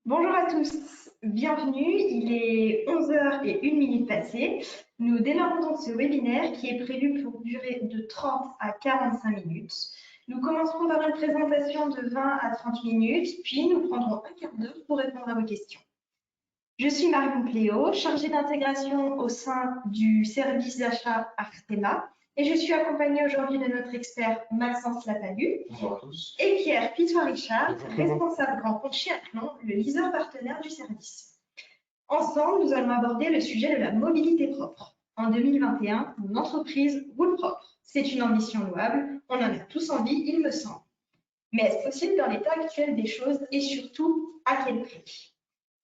Bonjour à tous, bienvenue. Il est 11h01 passées. Nous démarrons donc ce webinaire qui est prévu pour durer de 30 à 45 minutes. Nous commencerons par une présentation de 20 à 30 minutes, puis nous prendrons un quart d'heure pour répondre à vos questions. Je suis Marion Pléau, chargée d'intégration au sein du service d'achat Artema, et je suis accompagnée aujourd'hui de notre expert Maxence Lapalus. Bonjour à tous. Et Pierre Pitois-Richard, responsable grand compte chez Athlon, le leader partenaire du service. Ensemble, nous allons aborder le sujet de la mobilité propre. En 2021, mon entreprise roule propre. C'est une ambition louable, on en a tous envie, il me semble. Mais est-ce possible dans l'état actuel des choses et surtout, à quel prix?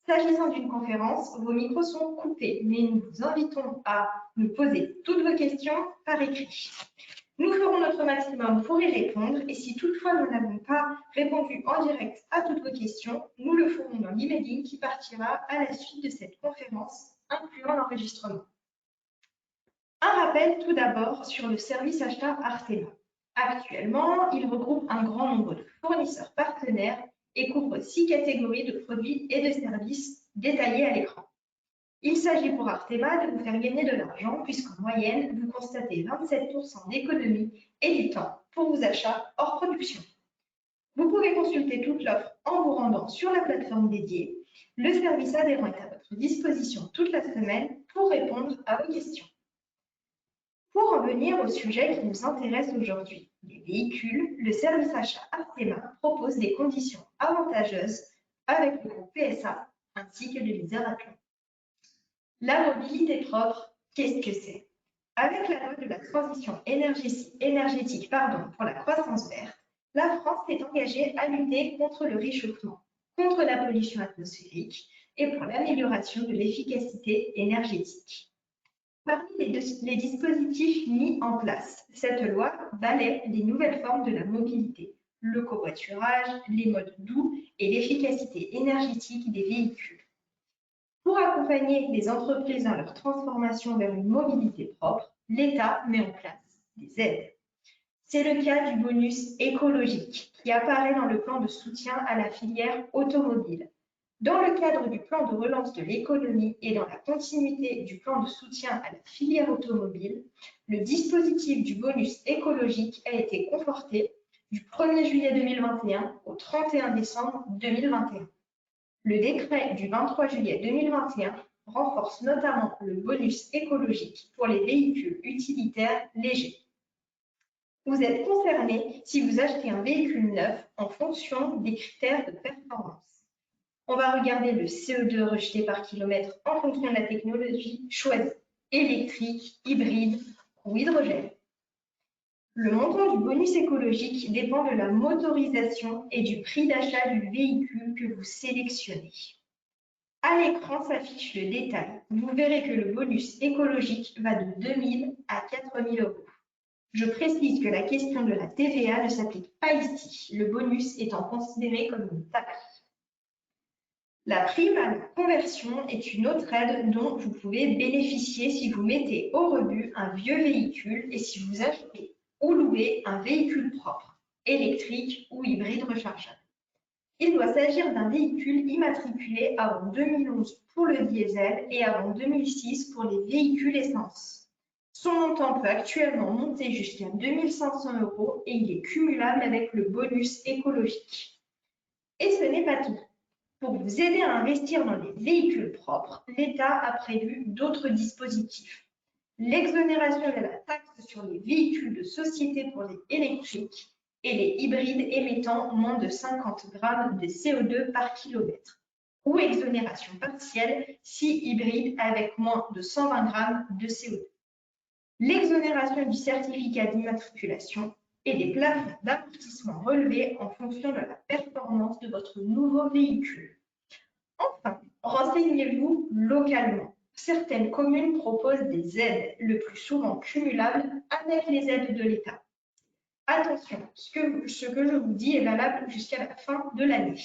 S'agissant d'une conférence, vos micros sont coupés, mais nous vous invitons à nous poser toutes vos questions par écrit. Nous ferons notre maximum pour y répondre et si toutefois nous n'avons pas répondu en direct à toutes vos questions, nous le ferons dans l'emailing qui partira à la suite de cette conférence, incluant l'enregistrement. Un rappel tout d'abord sur le service achat Artema. Actuellement, il regroupe un grand nombre de fournisseurs partenaires et couvre 6 catégories de produits et de services détaillés à l'écran. Il s'agit pour Artema de vous faire gagner de l'argent puisqu'en moyenne, vous constatez 27% d'économie et du temps pour vos achats hors production. Vous pouvez consulter toute l'offre en vous rendant sur la plateforme dédiée. Le service adhérent est à votre disposition toute la semaine pour répondre à vos questions. Pour en venir au sujet qui nous intéresse aujourd'hui, les véhicules, le service achat Artema propose des conditions avantageuses avec le groupe PSA ainsi que le leader Athlon. La mobilité propre, qu'est-ce que c'est? Avec la loi de la transition énergétique pour la croissance verte, la France s'est engagée à lutter contre le réchauffement, contre la pollution atmosphérique et pour l'amélioration de l'efficacité énergétique. Parmi les dispositifs mis en place, cette loi balaie les nouvelles formes de la mobilité, le covoiturage, les modes doux et l'efficacité énergétique des véhicules. Pour accompagner les entreprises dans leur transformation vers une mobilité propre, l'État met en place des aides. C'est le cas du bonus écologique qui apparaît dans le plan de soutien à la filière automobile. Dans le cadre du plan de relance de l'économie et dans la continuité du plan de soutien à la filière automobile, le dispositif du bonus écologique a été conforté du 1er juillet 2021 au 31 décembre 2021. Le décret du 23 juillet 2021 renforce notamment le bonus écologique pour les véhicules utilitaires légers. Vous êtes concerné si vous achetez un véhicule neuf en fonction des critères de performance. On va regarder le CO2 rejeté par kilomètre en fonction de la technologie choisie, électrique, hybride ou hydrogène. Le montant du bonus écologique dépend de la motorisation et du prix d'achat du véhicule que vous sélectionnez. À l'écran s'affiche le détail. Vous verrez que le bonus écologique va de 2 000 à 4 000 euros. Je précise que la question de la TVA ne s'applique pas ici, le bonus étant considéré comme une taxe. La prime à la conversion est une autre aide dont vous pouvez bénéficier si vous mettez au rebut un vieux véhicule et si vous achetez ou louer un véhicule propre, électrique ou hybride rechargeable. Il doit s'agir d'un véhicule immatriculé avant 2011 pour le diesel et avant 2006 pour les véhicules essence. Son montant peut actuellement monter jusqu'à 2 500 € et il est cumulable avec le bonus écologique. Et ce n'est pas tout. Pour vous aider à investir dans les véhicules propres, l'État a prévu d'autres dispositifs. L'exonération de la taxe sur les véhicules de société pour les électriques et les hybrides émettant moins de 50 grammes de CO2 par kilomètre, ou exonération partielle si hybride avec moins de 120 grammes de CO2. L'exonération du certificat d'immatriculation et des plafonds d'amortissement relevés en fonction de la performance de votre nouveau véhicule. Enfin, renseignez-vous localement. Certaines communes proposent des aides, le plus souvent cumulables avec les aides de l'État. Attention, ce que je vous dis est valable jusqu'à la fin de l'année.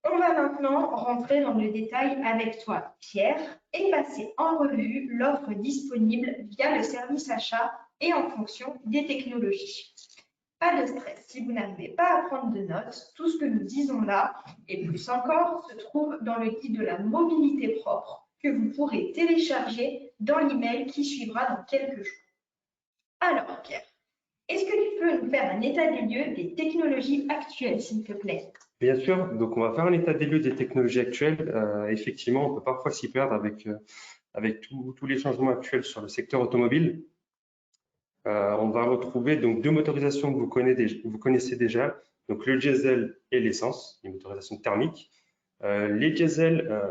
On va maintenant rentrer dans le détail avec toi, Pierre, et passer en revue l'offre disponible via le service achat et en fonction des technologies. Pas de stress, si vous n'arrivez pas à prendre de notes, tout ce que nous disons là, et plus encore, se trouve dans le guide de la mobilité propre que vous pourrez télécharger dans l'email qui suivra dans quelques jours. Alors, Pierre, est-ce que tu peux nous faire un état des lieux des technologies actuelles, s'il te plaît? Bien sûr, donc on va faire un état des lieux des technologies actuelles. Effectivement, on peut parfois s'y perdre avec tous les changements actuels sur le secteur automobile. On va retrouver donc deux motorisations que vous connaissez déjà, donc le diesel et l'essence, les motorisations thermiques. Les diesel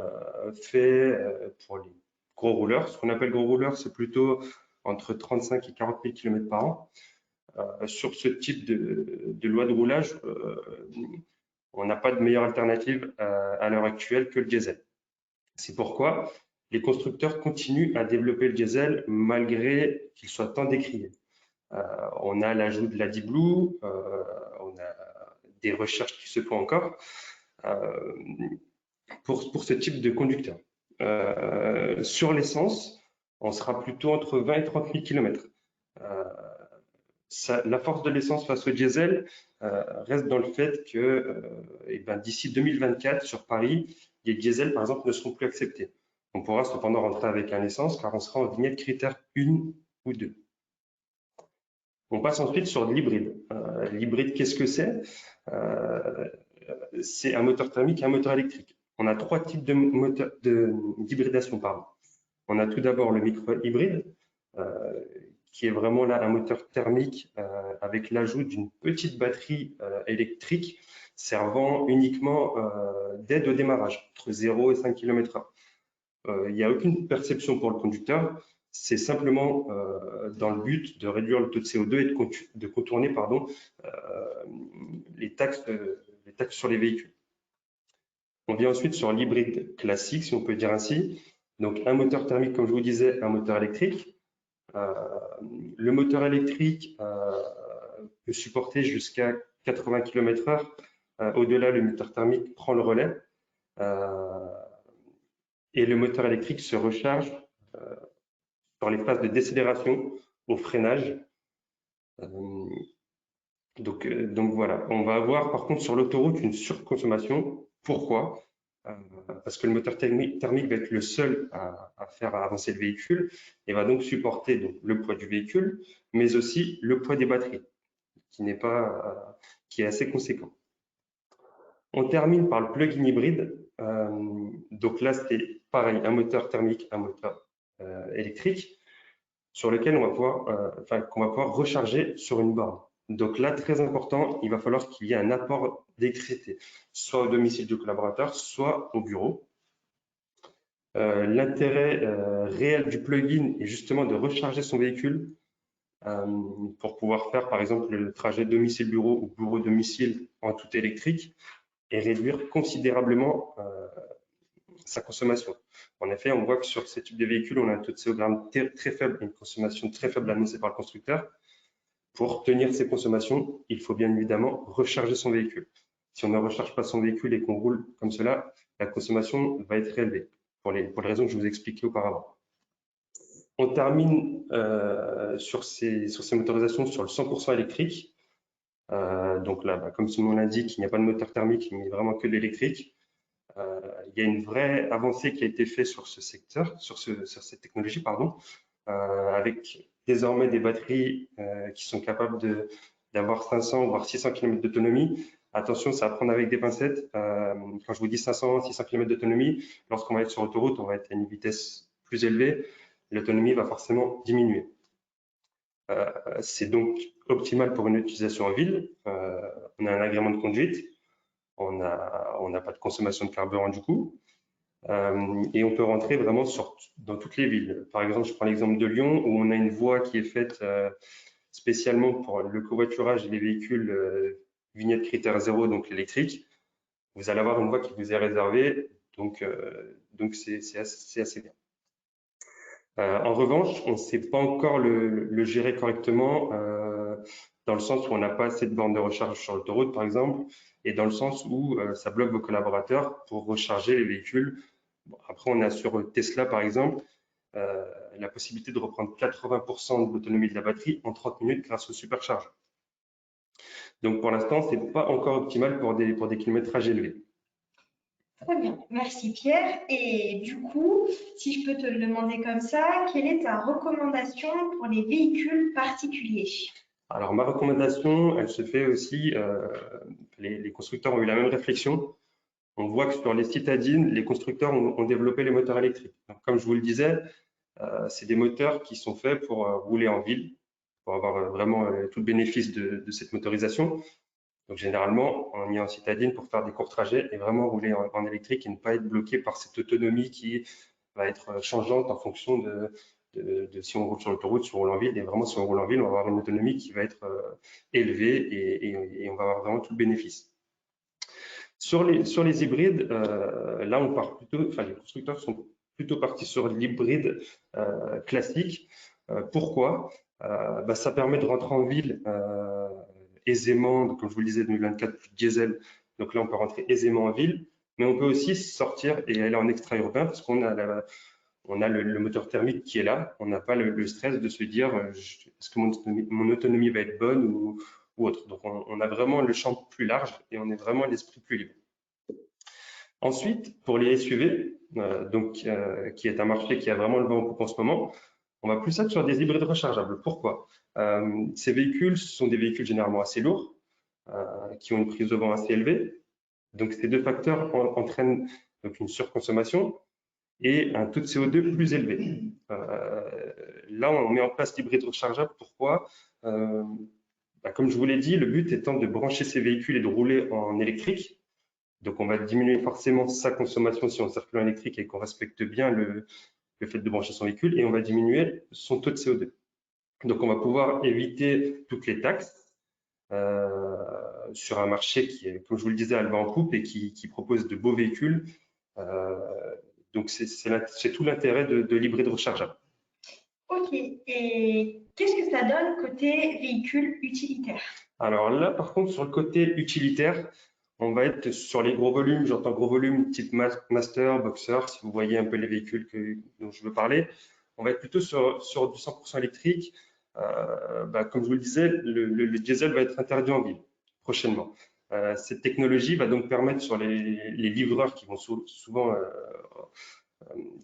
pour les gros rouleurs. Ce qu'on appelle gros rouleurs, c'est plutôt entre 35 et 40 000 km par an. Sur ce type de loi de roulage, on n'a pas de meilleure alternative à l'heure actuelle que le diesel. C'est pourquoi les constructeurs continuent à développer le diesel malgré qu'il soit tant décrié. On a l'ajout de l'AdBlue, on a des recherches qui se font encore pour ce type de conducteur. Sur l'essence, on sera plutôt entre 20 et 30 000 km. La force de l'essence face au diesel reste dans le fait que d'ici 2024, sur Paris, les diesels, par exemple, ne seront plus acceptés. On pourra cependant rentrer avec un essence car on sera en vignette critère 1 ou 2. On passe ensuite sur l'hybride. L'hybride, qu'est-ce que c'est? C'est un moteur thermique et un moteur électrique. On a trois types d'hybridation. On a tout d'abord le micro-hybride, qui est vraiment là un moteur thermique avec l'ajout d'une petite batterie électrique servant uniquement d'aide au démarrage, entre 0 et 5 km/h. Il n'y a aucune perception pour le conducteur, c'est simplement dans le but de réduire le taux de CO2 et de contourner les taxes sur les véhicules. On vient ensuite sur l'hybride classique, si on peut dire ainsi. Donc un moteur thermique, comme je vous disais, un moteur électrique. Le moteur électrique peut supporter jusqu'à 80 km/h. Au-delà, le moteur thermique prend le relais. Et le moteur électrique se recharge sur les phases de décélération, au freinage. Donc voilà, on va avoir par contre sur l'autoroute une surconsommation. Pourquoi? Parce que le moteur thermique va être le seul à faire avancer le véhicule et va donc supporter donc, le poids du véhicule, mais aussi le poids des batteries, qui est assez conséquent. On termine par le plug-in hybride. Donc là, c'est pareil, un moteur thermique, un moteur électrique, sur lequel qu'on va pouvoir recharger sur une borne. Donc là, très important, il va falloir qu'il y ait un apport d'électricité, soit au domicile du collaborateur, soit au bureau. L'intérêt réel du plug-in est justement de recharger son véhicule pour pouvoir faire, par exemple, le trajet domicile-bureau ou bureau-domicile en tout électrique et réduire considérablement sa consommation. En effet, on voit que sur ces types de véhicules, on a un taux de CO2 très faible et une consommation très faible annoncée par le constructeur. Pour tenir ces consommations, il faut bien évidemment recharger son véhicule. Si on ne recharge pas son véhicule et qu'on roule comme cela, la consommation va être élevée, pour les raisons que je vous ai expliquées auparavant. On termine sur ces motorisations sur le 100% électrique. Donc là, comme son nom l'indique, il n'y a pas de moteur thermique, mais vraiment que de l'électrique. Il y a une vraie avancée qui a été faite sur ce secteur, sur cette technologie, avec désormais des batteries qui sont capables d'avoir 500 voire 600 km d'autonomie. Attention, c'est à prendre avec des pincettes. Quand je vous dis 500, 600 km d'autonomie, lorsqu'on va être sur autoroute, on va être à une vitesse plus élevée. L'autonomie va forcément diminuer. C'est donc optimal pour une utilisation en ville. On a un agrément de conduite. On n'a pas de consommation de carburant du coup. Et on peut rentrer vraiment dans toutes les villes. Par exemple, je prends l'exemple de Lyon où on a une voie qui est faite spécialement pour le covoiturage et les véhicules vignette critère 0, donc l'électrique. Vous allez avoir une voie qui vous est réservée, donc c'est assez bien. En revanche, on ne sait pas encore le gérer correctement dans le sens où on n'a pas assez de bornes de recharge sur l'autoroute, par exemple, et dans le sens où ça bloque vos collaborateurs pour recharger les véhicules. Bon, après, on a sur Tesla, par exemple, la possibilité de reprendre 80% de l'autonomie de la batterie en 30 minutes grâce au supercharge. Donc pour l'instant, ce n'est pas encore optimal pour des kilométrages élevés. Très bien, merci Pierre. Et du coup, si je peux te le demander comme ça, quelle est ta recommandation pour les véhicules particuliers? Alors ma recommandation, elle se fait aussi, les constructeurs ont eu la même réflexion. On voit que sur les citadines, les constructeurs ont développé les moteurs électriques. Donc, comme je vous le disais, c'est des moteurs qui sont faits pour rouler en ville, pour avoir vraiment tout le bénéfice de cette motorisation. Donc généralement, on y est en citadine pour faire des courts trajets et vraiment rouler en électrique et ne pas être bloqué par cette autonomie qui va être changeante en fonction de si on roule sur l'autoroute, si on roule en ville. Et vraiment, si on roule en ville, on va avoir une autonomie qui va être élevée et on va avoir vraiment tout le bénéfice. Sur les hybrides, là, on part plutôt, enfin, les constructeurs sont plutôt partis sur l'hybride classique. Pourquoi? Ça permet de rentrer en ville aisément, donc, comme je vous le disais, 2024, plus de diesel. Donc là, on peut rentrer aisément en ville, mais on peut aussi sortir et aller en extra-urbain parce qu'on a le moteur thermique qui est là. On n'a pas le stress de se dire est-ce que mon autonomie va être bonne ou autre. Donc on a vraiment le champ plus large et on est vraiment l'esprit plus libre. Ensuite, pour les SUV, qui est un marché qui a vraiment le vent en poupe en ce moment, on va plus être sur des hybrides rechargeables. Pourquoi? Ces véhicules sont des véhicules généralement assez lourds, qui ont une prise de vent assez élevée. Donc ces deux facteurs entraînent donc une surconsommation et un taux de CO2 plus élevé. Là, on met en place l'hybride rechargeable. Pourquoi? Comme je vous l'ai dit, le but étant de brancher ces véhicules et de rouler en électrique. Donc, on va diminuer forcément sa consommation si on circule en électrique et qu'on respecte bien le fait de brancher son véhicule, et on va diminuer son taux de CO2. Donc, on va pouvoir éviter toutes les taxes sur un marché qui est, comme je vous le disais, à le vent en poupe et qui propose de beaux véhicules. Donc, c'est tout l'intérêt de l'hybride rechargeable. Ok, et qu'est-ce que ça donne côté véhicule utilitaire? Alors là, par contre, sur le côté utilitaire, on va être sur les gros volumes. J'entends gros volumes type Master, Boxer, si vous voyez un peu les véhicules dont je veux parler. On va être plutôt sur du 100% électrique. Comme je vous le disais, le diesel va être interdit en ville prochainement. Cette technologie va donc permettre sur les livreurs qui vont souvent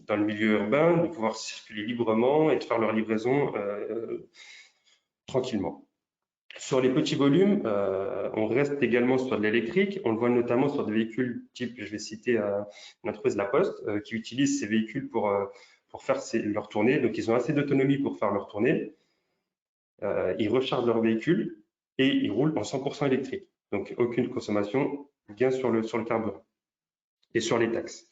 dans le milieu urbain de pouvoir circuler librement et de faire leur livraison tranquillement. Sur les petits volumes, on reste également sur de l'électrique. On le voit notamment sur des véhicules type, je vais citer une entreprise La Poste, qui utilise ces véhicules pour faire leur tournée. Donc, ils ont assez d'autonomie pour faire leur tournée. Ils rechargent leur véhicule et ils roulent en 100% électrique. Donc, aucune consommation, gain sur le carburant et sur les taxes.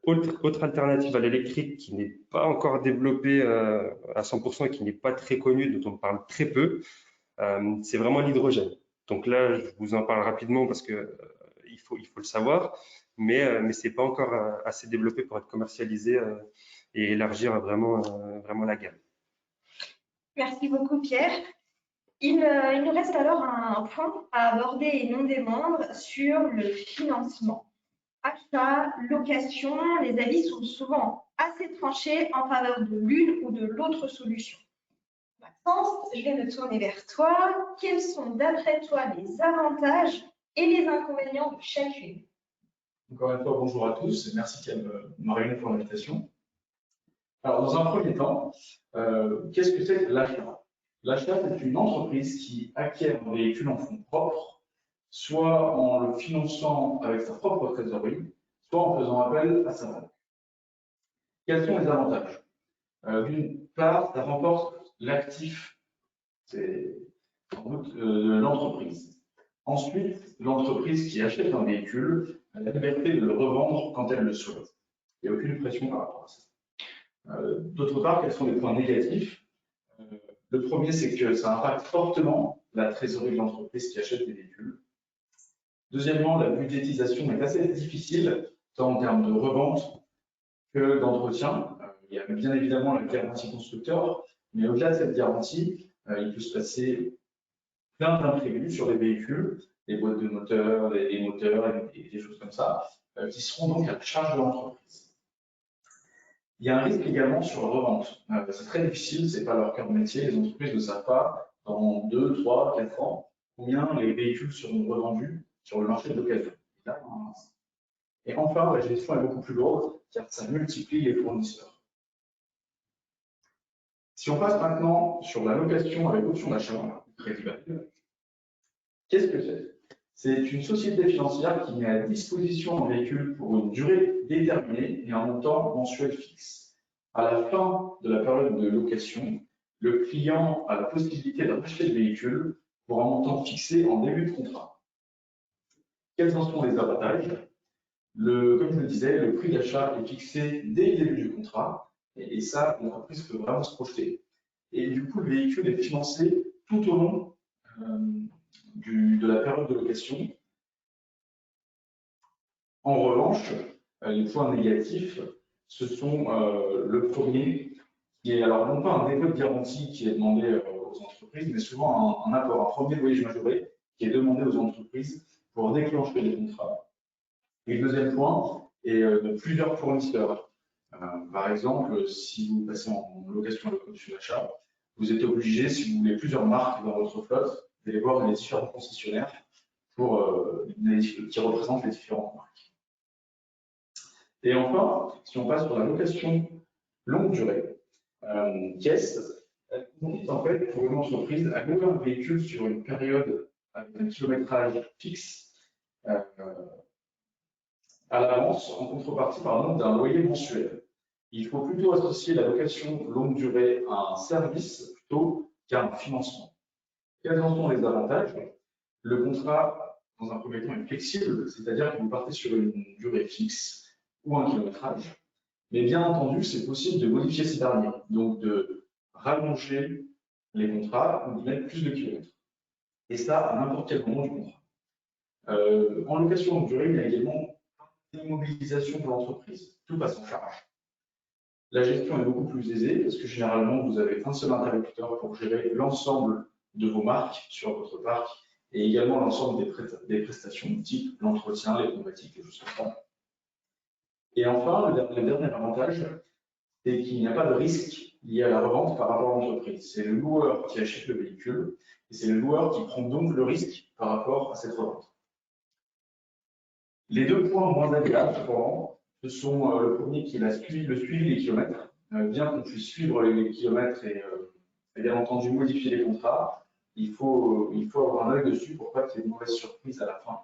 Autre alternative à l'électrique qui n'est pas encore développée à 100% et qui n'est pas très connue, dont on parle très peu, c'est vraiment l'hydrogène. Donc là, je vous en parle rapidement parce que il faut le savoir, mais ce n'est pas encore assez développé pour être commercialisé et élargir vraiment la gamme. Merci beaucoup Pierre. Il nous reste alors un point à aborder et non des moindres sur le financement. Achat, location, les avis sont souvent assez tranchés en faveur de l'une ou de l'autre solution. Maxence, je vais me tourner vers toi. Quels sont d'après toi les avantages et les inconvénients de chacune? Encore une fois, bonjour à tous et merci Marion pour l'invitation. Alors, dans un premier temps, qu'est-ce que c'est que l'achat? L'achat, c'est une entreprise qui acquiert un véhicule en fonds propres, soit en le finançant avec sa propre trésorerie, soit en faisant appel à sa banque. Quels sont les avantages? D'une part, ça renforce l'actif de l'entreprise. Ensuite, l'entreprise qui achète un véhicule a la liberté de le revendre quand elle le souhaite. Il n'y a aucune pression par rapport à ça. D'autre part, quels sont les points négatifs? Le premier, c'est que ça impacte fortement la trésorerie de l'entreprise qui achète des véhicules. Deuxièmement, la budgétisation est assez difficile, tant en termes de revente que d'entretien. Il y a bien évidemment la garantie constructeur, mais au-delà de cette garantie, il peut se passer plein d'imprévus sur les véhicules, les boîtes de moteurs, les moteurs et des choses comme ça, qui seront donc à la charge de l'entreprise. Il y a un risque également sur la revente. C'est très difficile, ce n'est pas leur cœur de métier, les entreprises ne savent pas dans 2, 3, 4 ans combien les véhicules seront revendus sur le marché de l'occasion. Et enfin, la gestion est beaucoup plus lourde car ça multiplie les fournisseurs. Si on passe maintenant sur la location avec option d'achat, crédit bail, qu'est-ce que c'est? C'est une société financière qui met à disposition un véhicule pour une durée déterminée et un montant mensuel fixe. À la fin de la période de location, le client a la possibilité de racheter le véhicule pour un montant fixé en début de contrat. Quels en sont les avantages? Comme je le disais, le prix d'achat est fixé dès le début du contrat et ça, l'entreprise peut vraiment se projeter. Et du coup, le véhicule est financé tout au long de la période de location. En revanche, les points négatifs, ce sont le premier, qui est alors non pas un dépôt de garantie qui est demandé aux entreprises, mais souvent un premier loyer majoré qui est demandé aux entreprises pour déclencher les contrats. Et le deuxième point est de plusieurs fournisseurs. Par exemple, si vous passez en location avec option d'achat, vous êtes obligé, si vous voulez plusieurs marques dans votre flotte, d'aller voir les différents concessionnaires qui représentent les différentes marques. Et enfin, si on passe sur la location longue durée, caisse, elle consiste en fait pour une entreprise à louer un véhicule sur une période avec un kilométrage fixe à l'avance en contrepartie d'un loyer mensuel. Il faut plutôt associer la location longue durée à un service plutôt qu'à un financement. Quels en sont les avantages? Le contrat, dans un premier temps, est flexible, c'est-à-dire que vous partez sur une durée fixe ou un kilométrage. Mais bien entendu, c'est possible de modifier ces derniers, donc de rallonger les contrats ou de mettre plus de kilomètres. Et ça, à n'importe quel moment du contrat. En location longue durée, il y a également l'immobilisation pour l'entreprise. Tout passe en charge. La gestion est beaucoup plus aisée parce que généralement, vous avez un seul interlocuteur pour gérer l'ensemble de vos marques sur votre parc et également l'ensemble des prestations type l'entretien, les pneumatiques, les choses comme ça. Et enfin, le dernier avantage, c'est qu'il n'y a pas de risque lié à la revente par rapport à l'entreprise. C'est le loueur qui achète le véhicule et c'est le loueur qui prend donc le risque par rapport à cette revente. Les deux points moins agréables, cependant, ce sont le premier qui est le suivi des kilomètres. Bien qu'on puisse suivre les kilomètres et bien entendu modifier les contrats, il faut avoir un œil dessus pour pas qu'il y ait de mauvaises surprises à la fin.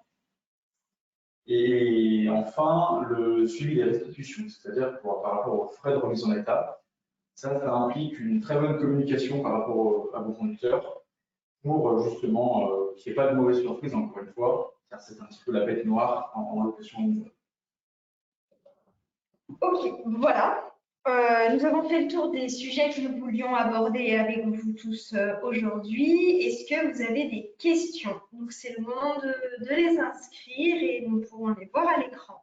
Et enfin, le suivi des restitutions, c'est-à-dire par rapport aux frais de remise en état. Ça implique une très bonne communication par rapport à vos conducteurs pour justement qu'il n'y ait pas de mauvaises surprises, encore une fois, car c'est un petit peu la bête noire en location longue durée. Ok, voilà. Nous avons fait le tour des sujets que nous voulions aborder avec vous tous aujourd'hui. Est-ce que vous avez des questions? Donc, c'est le moment de les inscrire et nous pourrons les voir à l'écran.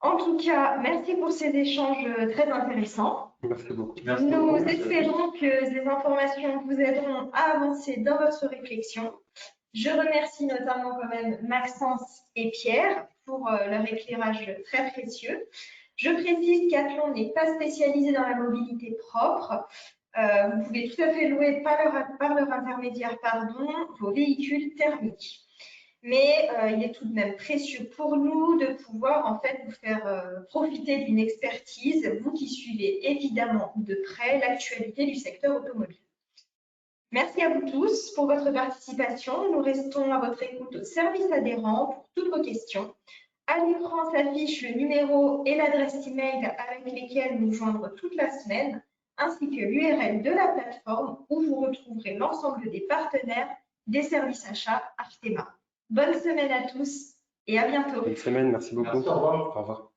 En tout cas, merci pour ces échanges très intéressants. Merci beaucoup. Nous espérons que ces informations vous aideront à avancer dans votre réflexion. Je remercie notamment quand même Maxence et Pierre pour leur éclairage très précieux. Je précise qu'Athlon n'est pas spécialisé dans la mobilité propre. Vous pouvez tout à fait louer par leur intermédiaire vos véhicules thermiques. Mais il est tout de même précieux pour nous de pouvoir en fait vous faire profiter d'une expertise, vous qui suivez évidemment de près l'actualité du secteur automobile. Merci à vous tous pour votre participation. Nous restons à votre écoute au service adhérent pour toutes vos questions. À l'écran s'affiche le numéro et l'adresse email avec lesquels nous joindre toute la semaine, ainsi que l'URL de la plateforme où vous retrouverez l'ensemble des partenaires des services achats Artema. Bonne semaine à tous et à bientôt. Bonne semaine, merci beaucoup. Merci, au revoir. Au revoir.